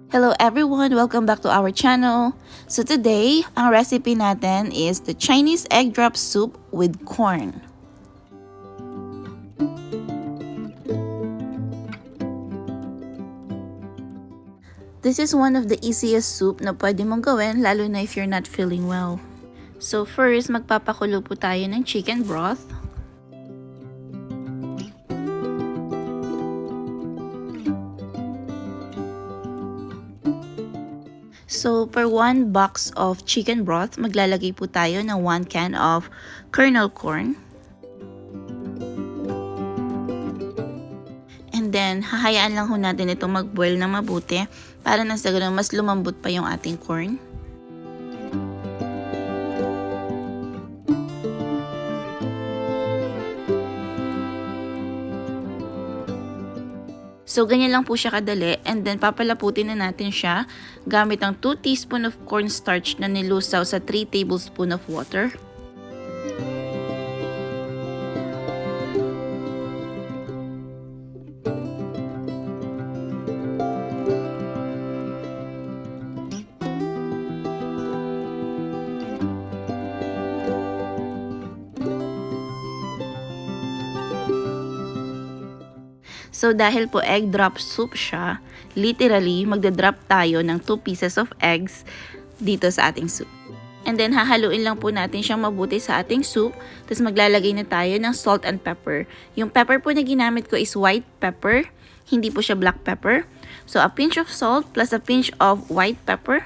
Hello everyone! Welcome back to our channel. So today, ang recipe natin is the Chinese egg drop soup with corn. This is one of the easiest soup na pwede mong gawin lalo na if you're not feeling well. So first, magpapakulo po tayo ng chicken broth. So, per 1 box of chicken broth, maglalagay po tayo ng 1 can of kernel corn. And then, hahayaan lang ho natin ito mag-boil na mabuti para na sa ganun mas lumambot pa yung ating corn. So, ganyan lang po siya kadali. And then, papalaputin na natin siya gamit ang 2 teaspoon of cornstarch na nilusaw sa 3 tablespoon of water. So, dahil po egg drop soup siya, literally, magda-drop tayo ng 2 pieces of eggs dito sa ating soup. And then, hahaluin lang po natin siyang mabuti sa ating soup. Tapos, maglalagay na tayo ng salt and pepper. Yung pepper po na ginamit ko is white pepper. Hindi po siya black pepper. So, a pinch of salt plus a pinch of white pepper.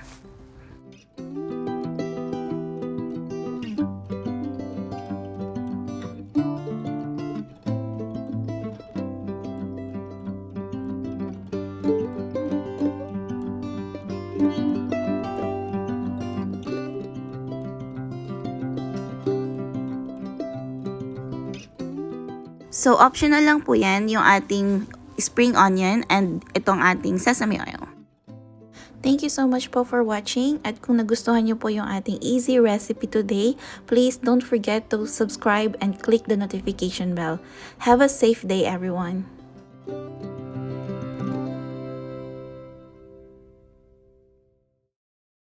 So, optional lang po yan, yung ating spring onion and itong ating sesame oil. Thank you so much po for watching. At kung nagustuhan niyo po yung ating easy recipe today, please don't forget to subscribe and click the notification bell. Have a safe day, everyone!